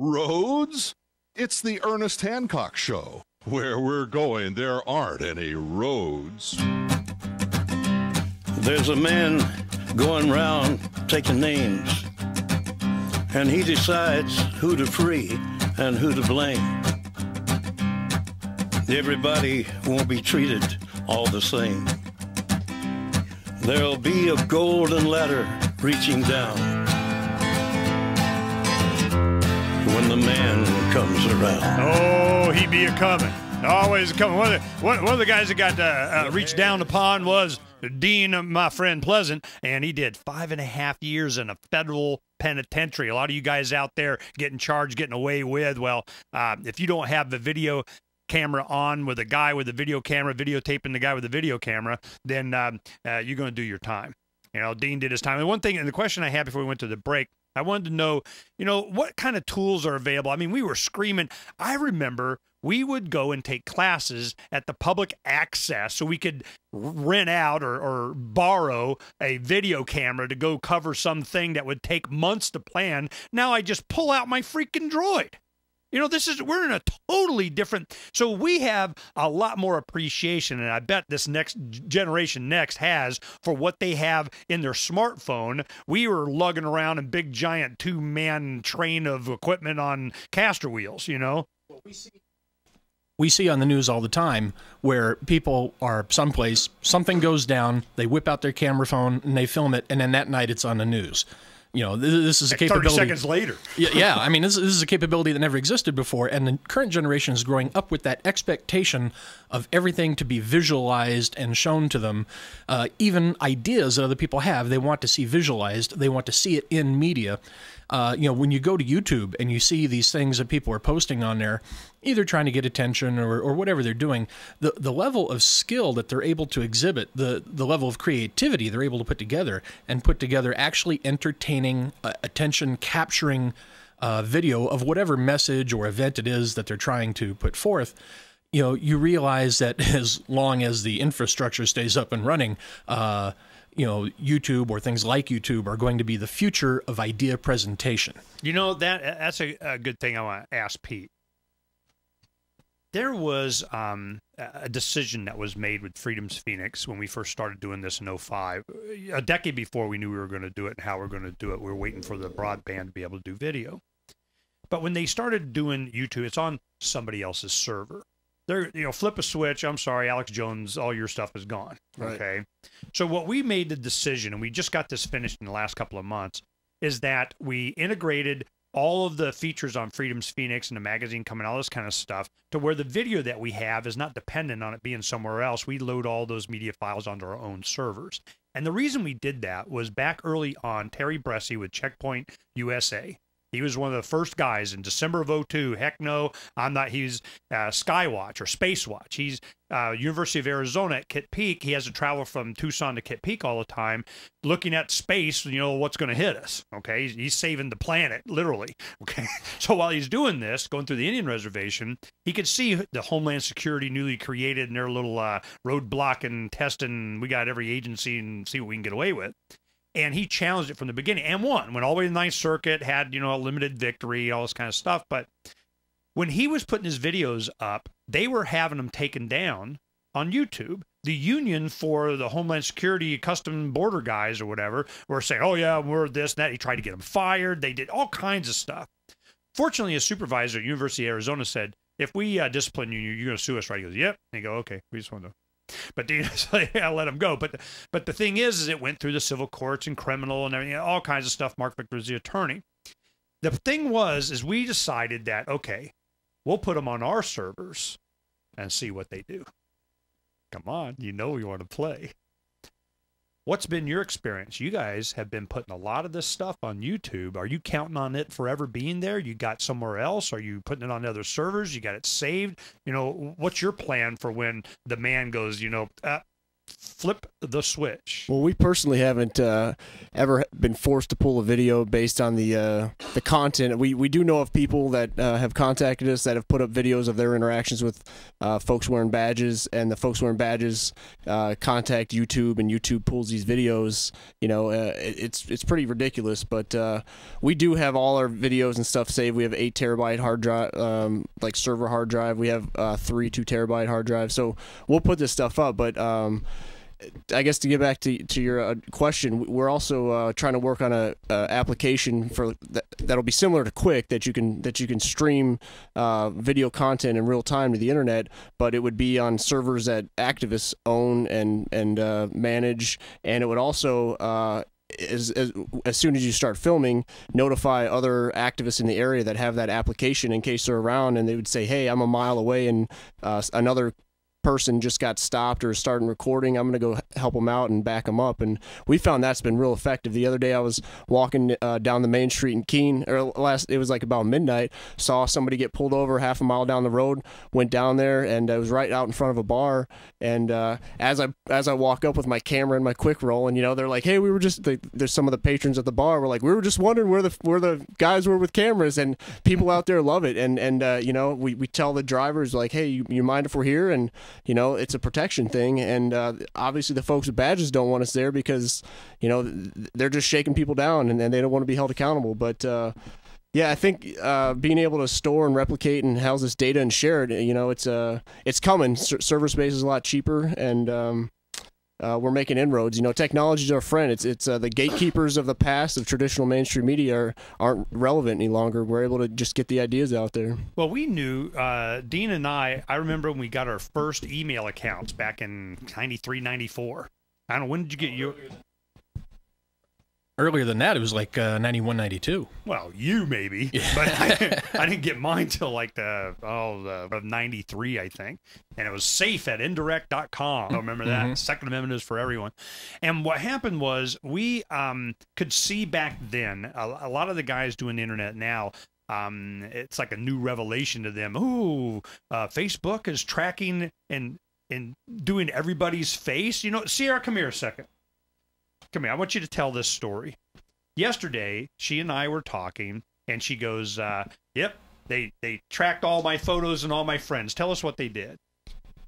Roads? It's the Ernest Hancock Show. Where we're going, there aren't any roads. There's a man going round taking names, and he decides who to free and who to blame. Everybody won't be treated all the same. There'll be a golden ladder reaching down when the man comes around. Oh, he be a-coming. Always a-coming. One of the guys that got reached down upon was Dean, my friend Pleasant, and he did 5.5 years in a federal penitentiary. A lot of you guys out there getting charged, getting away with, well, if you don't have the video camera on with a guy with a video camera videotaping the guy with the video camera, then you're going to do your time. You know, Dean did his time. And one thing, and the question I had before we went to the break, I wanted to know, you know, what kind of tools are available? I mean, we were screaming. I remember we would go and take classes at the public access so we could rent out or borrow a video camera to go cover something that would take months to plan. Now I just pull out my freaking Droid. You know, we're in a totally different, so we have a lot more appreciation, and I bet this next generation has for what they have in their smartphone. We were lugging around a big, giant 2-man train of equipment on caster wheels, you know? Well, we see on the news all the time where people are someplace, something goes down, they whip out their camera phone, and they film it, and then that night it's on the news. You know, this is a capability. 30 seconds later. Yeah. I mean, this is a capability that never existed before, and the current generation is growing up with that expectation of everything to be visualized and shown to them. Even ideas that other people have, they want to see visualized. They want to see it in media. You know, when you go to YouTube and you see these things that people are posting on there, either trying to get attention or whatever they're doing, the level of skill that they're able to exhibit, the level of creativity they're able to put together actually entertaining, attention-capturing video of whatever message or event it is that they're trying to put forth, you know, you realize that as long as the infrastructure stays up and running, you know, YouTube or things like YouTube are going to be the future of idea presentation. You know, that's a good thing I want to ask Pete. There was a decision that was made with Freedom's Phoenix when we first started doing this in 2005. A decade before we knew we were going to do it and how we were going to do it. We were waiting for the broadband to be able to do video. But when they started doing YouTube, it's on somebody else's server. They're, you know, flip a switch. I'm sorry, Alex Jones, all your stuff is gone. Right. Okay. So what we made the decision, and we just got this finished in the last couple of months, is that we integrated all of the features on Freedom's Phoenix and the magazine coming, all this kind of stuff, to where the video that we have is not dependent on it being somewhere else. We load all those media files onto our own servers. And the reason we did that was back early on, Terry Bressie with Checkpoint USA. He was one of the first guys in December of 2002. Heck no, I'm not. He's Skywatch or Spacewatch. He's University of Arizona at Kitt Peak. He has to travel from Tucson to Kitt Peak all the time, looking at space, you know, what's going to hit us. Okay, he's saving the planet, literally. Okay, so while he's doing this, going through the Indian reservation, he could see the Homeland Security newly created and their little roadblock and testing. We got every agency and see what we can get away with. And he challenged it from the beginning and won. Went all the way to the Ninth Circuit, had, you know, a limited victory, all this kind of stuff. But when he was putting his videos up, they were having them taken down on YouTube. The union for the Homeland Security custom border guys or whatever were saying, oh, yeah, we're this and that. He tried to get them fired. They did all kinds of stuff. Fortunately, a supervisor at University of Arizona said, if we discipline you, you're going to sue us, right? He goes, yep. And they go, okay, we just want to. But you know, so I let him go. But the thing is it went through the civil courts and criminal and everything, all kinds of stuff. Mark Victor was the attorney. The thing is we decided that, okay, we'll put them on our servers and see what they do. Come on, you know we want to play. What's been your experience? You guys have been putting a lot of this stuff on YouTube. Are you counting on it forever being there? You got somewhere else? Are you putting it on other servers? You got it saved? You know, what's your plan for when the man goes, you know, flip the switch? Well, we personally haven't ever been forced to pull a video based on the content. We do know of people that have contacted us that have put up videos of their interactions with folks wearing badges, and the folks wearing badges contact YouTube, and YouTube pulls these videos. You know, it's pretty ridiculous, but we do have all our videos and stuff saved. We have 8 terabyte hard drive, like server hard drive. We have 3 2 terabyte hard drives, so we'll put this stuff up, but I guess to get back to your question, we're also trying to work on a application for that'll be similar to Quick, that you can stream video content in real time to the internet, but it would be on servers that activists own and manage, and it would also as soon as you start filming, notify other activists in the area that have that application in case they're around, and they would say, hey, I'm a mile away and another person just got stopped or starting recording. I'm going to go help them out and back them up. And we found that's been real effective. The other day I was walking down the main street in Keene, or it was like about midnight, saw somebody get pulled over half a mile down the road, went down there, and I was right out in front of a bar. And as I walk up with my camera and my quick roll, and they're like, hey, we were just there's some of the patrons at the bar were like, we were just wondering where the guys were with cameras, and people out there love it. And we tell the drivers, like, hey, you mind if we're here? And it's a protection thing, and obviously the folks with badges don't want us there because they're just shaking people down, and they don't want to be held accountable. But yeah, I think being able to store and replicate and house this data and share it, it's coming. Server space is a lot cheaper, and we're making inroads. Technology is our friend. It's the gatekeepers of the past of traditional mainstream media aren't relevant any longer. We're able to just get the ideas out there. Well, we knew, Dean and I remember when we got our first email accounts back in 93, 94. I don't know, when did you get your... Earlier than that, it was like 91, 92. Well, you maybe, yeah. But I didn't get mine till like the 93, I think. And it was safe at indirect.com. I don't remember that. Mm-hmm. Second Amendment is for everyone. And what happened was we could see back then, a lot of the guys doing the internet now, it's like a new revelation to them. Ooh, Facebook is tracking and doing everybody's face. Sierra, come here a second. Come here, I want you to tell this story. Yesterday, she and I were talking, and she goes, yep, they tracked all my photos and all my friends. Tell us what they did.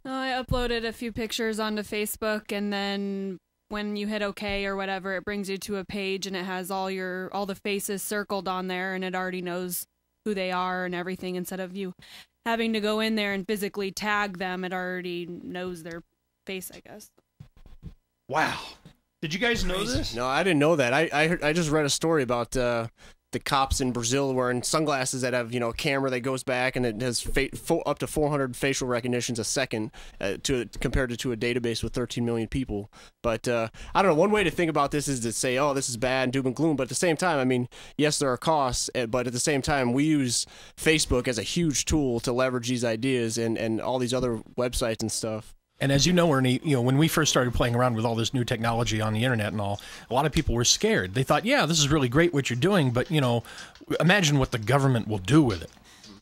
I uploaded a few pictures onto Facebook, and then when you hit OK or whatever, it brings you to a page, and it has all the faces circled on there, and it already knows who they are and everything. Instead of you having to go in there and physically tag them, it already knows their face, I guess. Wow. Did you guys know this? No, I didn't know that. I just read a story about the cops in Brazil wearing sunglasses that have a camera that goes back, and it has up to 400 facial recognitions a second compared to a database with 13 million people. But I don't know. One way to think about this is to say, oh, this is bad and doom and gloom. But at the same time, I mean, yes, there are costs, but at the same time, we use Facebook as a huge tool to leverage these ideas and all these other websites and stuff. And as you know, Ernie, when we first started playing around with all this new technology on the internet and all, a lot of people were scared. They thought, yeah, this is really great what you're doing, but, imagine what the government will do with it.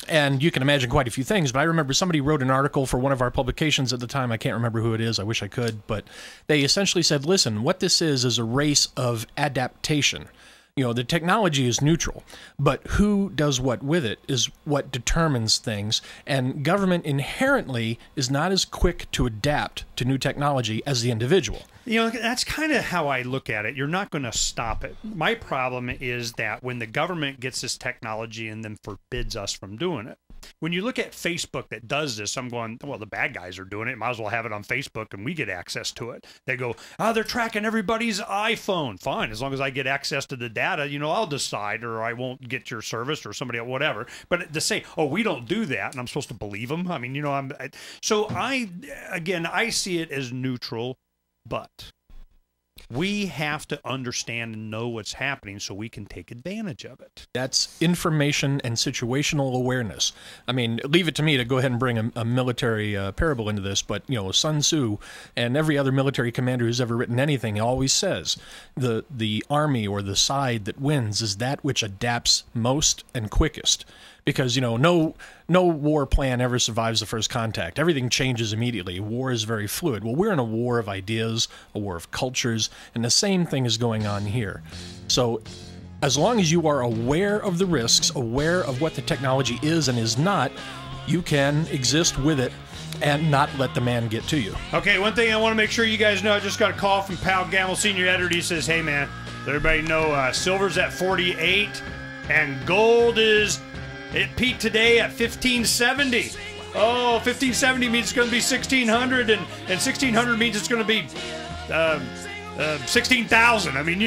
And you can imagine quite a few things, but I remember somebody wrote an article for one of our publications at the time. I can't remember who it is. I wish I could. But they essentially said, listen, what this is a race of adaptation. The technology is neutral, but who does what with it is what determines things. And government inherently is not as quick to adapt to new technology as the individual. That's kind of how I look at it. You're not going to stop it. My problem is that when the government gets this technology and then forbids us from doing it. When you look at Facebook that does this, I'm going, well, the bad guys are doing it. Might as well have it on Facebook and we get access to it. They go, they're tracking everybody's iPhone. Fine, as long as I get access to the data, I'll decide, or I won't get your service or somebody else, whatever. But to say, oh, we don't do that, and I'm supposed to believe them. I mean, I see it as neutral, but we have to understand and know what's happening so we can take advantage of it. That's information and situational awareness. I mean, leave it to me to go ahead and bring a military parable into this, but, Sun Tzu and every other military commander who's ever written anything always says the army or the side that wins is that which adapts most and quickest. because, no war plan ever survives the first contact. Everything changes immediately. War is very fluid. Well, we're in a war of ideas, a war of cultures, and the same thing is going on here. So as long as you are aware of the risks, aware of what the technology is and is not, you can exist with it and not let the man get to you. Okay, one thing I want to make sure you guys know, I just got a call from Pal Gamble, senior editor. He says, hey, man, let everybody know silver's at 48 and gold is, it peaked today at 1570. Oh, 1570 means it's going to be 1600, and 1600 means it's going to be 16,000. I mean,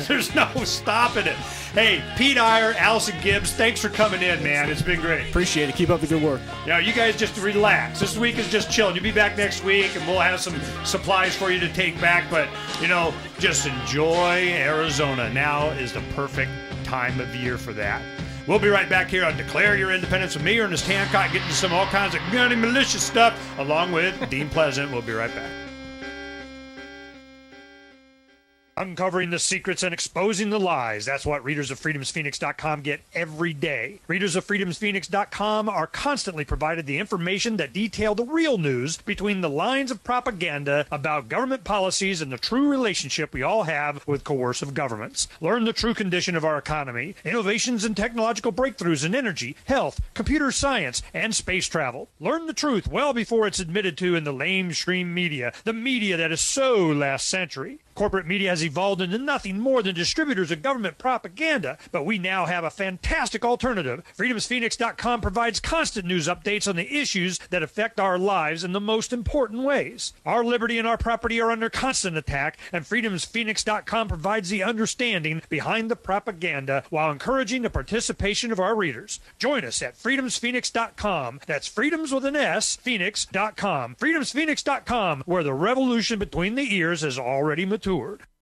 there's no stopping it. Hey, Pete Eyre, Allison Gibbs, thanks for coming in, man. It's been great. Appreciate it. Keep up the good work. You guys just relax. This week is just chilling. You'll be back next week, and we'll have some supplies for you to take back. But, just enjoy Arizona. Now is the perfect time of the year for that. We'll be right back here on Declare Your Independence with me, Ernest Hancock, getting to all kinds of gun and militia stuff, along with Dean Pleasant. We'll be right back. Uncovering the secrets and exposing the lies. That's what readers of freedomsphoenix.com get every day. Readers of freedomsphoenix.com are constantly provided the information that detail the real news between the lines of propaganda about government policies and the true relationship we all have with coercive governments. Learn the true condition of our economy, innovations and technological breakthroughs in energy, health, computer science, and space travel. Learn the truth well before it's admitted to in the lamestream media, the media that is so last century. Corporate media has evolved into nothing more than distributors of government propaganda, but we now have a fantastic alternative. FreedomsPhoenix.com provides constant news updates on the issues that affect our lives in the most important ways. Our liberty and our property are under constant attack, and FreedomsPhoenix.com provides the understanding behind the propaganda while encouraging the participation of our readers. Join us at FreedomsPhoenix.com. That's freedoms with an S, Phoenix.com. FreedomsPhoenix.com, where the revolution between the ears has already matured.